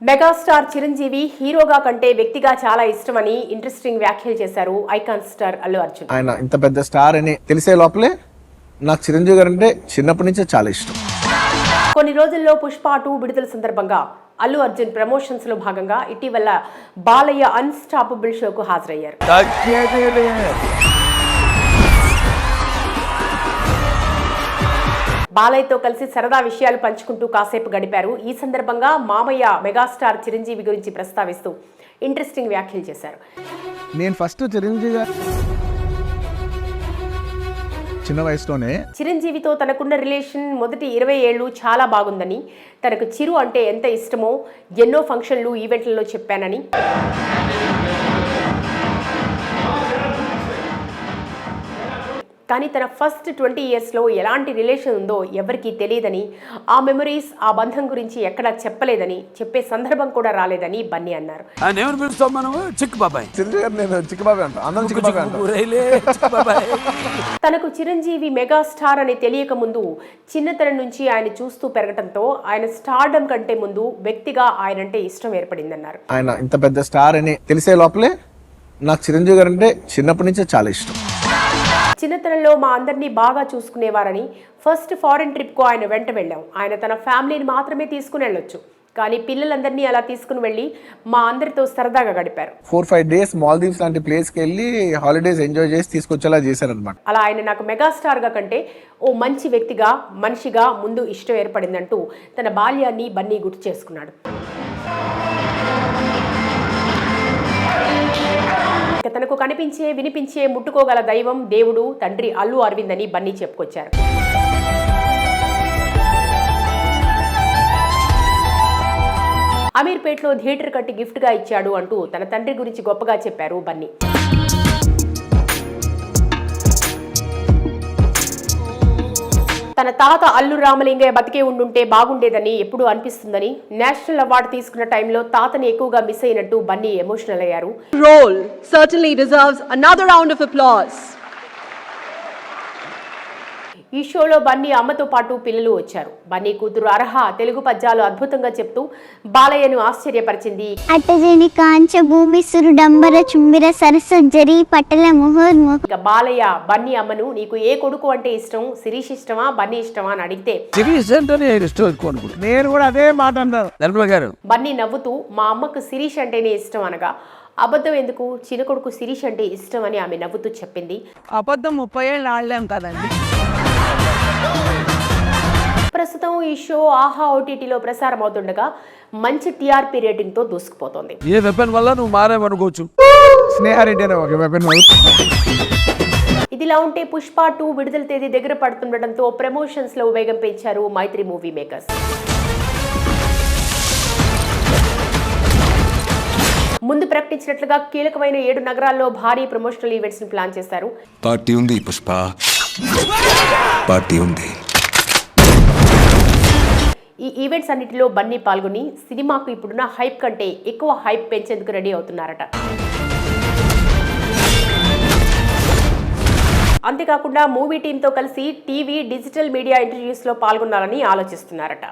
Megastar Chiranjeevi హీరోగా కంటే వ్యక్తిగా చాలా ఇష్టమని ఇంట్రెస్టింగ్ వ్యాఖ్యలు చేశారు ఐకాన్ స్టార్ అల్లు అర్జున్. ఆయన ఇంత పెద్ద స్టార్ అని తెలిసే లోపలే నాకు చిరంజీవి గారు అంటే చిన్నప్పటి నుంచే చాలా ఇష్టం. కొన్ని రోజుల్లో పుష్ప 2 విడుదల సందర్భంగా అల్లు అర్జున్ ప్రమోషన్స్ లో భాగంగా ఇటీవల బాలయ్య అన్స్టాపబుల్ షోకు హాజరయ్యారు. బాలయ్యతో కలిసి సరదా విషయాలు పంచుకుంటూ కాసేపు గడిపారు. ఈ సందర్భంగా మామయ్య మెగాస్టార్ చిరంజీవి గురించి ప్రస్తావిస్తూ ఇంట్రెస్టింగ్ వ్యాఖ్యలు చేశారు. నేను ఫస్ట్ చిరంజీవి గారు చిన్న వయసులోనే చిరంజీవితో తనకున్న రిలేషన్ మొదటి 20 ఏళ్లు చాలా బాగుందని, తనకు చిరు అంటే ఎంత ఇష్టమో ఎన్నో ఫంక్షన్లు ఈవెంట్లలో చెప్పానని, కానీ తన ఫస్ట్ 20 ఇయర్స్లో ఎలాంటి రిలేషన్ ఉందో ఎవరికీ తెలియదని, ఆ మెమరీస్ ఆ బంధం గురించి ఎక్కడా చెప్పలేదని, చెప్పే సందర్భం కూడా రాలేదని బన్నీ అన్నారు. తనకు చిరంజీవి మెగాస్టార్ అని తెలియక ముందు చిన్నతనం నుంచి ఆయన చూస్తూ పెరగటంతో ఆయన స్టార్డమ్ కంటే ముందు వ్యక్తిగా ఆయనంటే ఇష్టం ఏర్పడిందన్నారు. ఆయన ఇంత పెద్ద స్టార్ అని తెలిసే లోపలే నాకు చిరంజీవి గారు అంటే చిన్నప్పటి నుంచే చాలా ఇష్టం. చిన్నతనంలో మా అందరినీ బాగా చూసుకునేవారని, ఫస్ట్ ఫారెన్ ట్రిప్కు ఆయన వెంట వెళ్ళాం. ఆయన తన ఫ్యామిలీని మాత్రమే తీసుకుని వెళ్ళొచ్చు, కానీ పిల్లలందరినీ అలా తీసుకుని వెళ్ళి మా అందరితో సరదాగా గడిపారు. 4-5 డేస్ మాల్దీవ్స్ లాంటి ప్లేస్కి వెళ్ళి హాలిడేస్ ఎంజాయ్ చేసి తీసుకొచ్చేలా చేశారనమాట. అలా ఆయన నాకు మెగాస్టార్ గా కంటే ఓ మంచి వ్యక్తిగా, మనిషిగా ముందు ఇష్టం ఏర్పడిందంటూ తన బాల్యాన్ని బన్నీ గుర్తు చేసుకున్నాడు. తనకు కనిపించే, వినిపించే, ముట్టుకోగల దైవం దేవుడు తండ్రి అల్లు అరవింద్ అని బన్నీ చెప్పుకొచ్చారు. అమీర్పేట్లో థియేటర్ కట్టి గిఫ్ట్ గా ఇచ్చాడు అంటూ తన తండ్రి గురించి గొప్పగా చెప్పారు బన్నీ. తన తాత అల్లు రామలింగయ్య బతికే ఉండుంటే బాగుండేదని ఎప్పుడూ అనిపిస్తుందని, నేషనల్ అవార్డు తీసుకున్న టైంలో తాతని ఎక్కువగా మిస్ అయినట్టు బన్నీ ఎమోషనల్ అయ్యారు. Role certainly deserves another round of applause. ఈ షోలో బన్నీ అమ్మతో పాటు పిల్లలు వచ్చారు. బన్నీ కూతురు అర్హ తెలుగు పద్యాలు అద్భుతంగా చెప్తూ బాలయ్యను ఆశ్చర్యపరిచింది. అట్టజని కాంచ భూమి సురుడంబర చుంబిర సరసజ్జరి పట్టల ముహోర్ముఖ. ఇక బాలయ్య బన్నీ అమ్మను నీకు ఏ కొడుకు అంటే ఇష్టం, శిరీష్ ఇష్టమా బన్నీ ఇష్టమా అని అడిగితే నేను కూడా అదే మాట అన్నాను. బన్నీ నవ్వుతూ మా అమ్మకు శిరీష్ అంటేనే ఇష్టం అనగా, అబద్ధం ఎందుకు, చిన్న కొడుకు శిరీష్ అంటే ఇష్టం అని ఆమె నవ్వుతూ చెప్పింది. అబద్ధం 30 ఏళ్ళు ఆడలేం కదండి. ప్రస్తుతం ఈ షో ఆహా ఓటీటీలో ప్రసారం అవుతుండగా మంచి టీఆర్పీ రేటింగ్ తో దూసుకుపోతోంది. ఏ వెపన్ వల్ల నువ్వు మారేమనుకోవచ్చు. ఇదిలా ఉంటే పుష్ప 2 విడుదల తేదీ దగ్గర పడుతుండటంతో ప్రమోషన్స్ లో వేగం పెంచారు మైత్రి మూవీ మేకర్స్. ముందు ప్రకటించినట్లుగా కీలకమైన 7 నగరాల్లో భారీ ప్రమోషనల్ ఈవెంట్స్ ని ప్లాన్ చేశారు. పార్టీ ఉంది పుష్ప, పార్టీ ఉంది. ఈ ఈవెంట్స్ అన్నిటిలో బన్నీ పాల్గొని సినిమాకు ఇప్పుడున్న హైప్ కంటే ఎక్కువ హైప్ పెంచేందుకు రెడీ అవుతున్నారట. అంతేకాకుండా మూవీ టీంతో కలిసి టీవీ, డిజిటల్ మీడియా ఇంటర్వ్యూస్ లో పాల్గొనాలని ఆలోచిస్తున్నారట.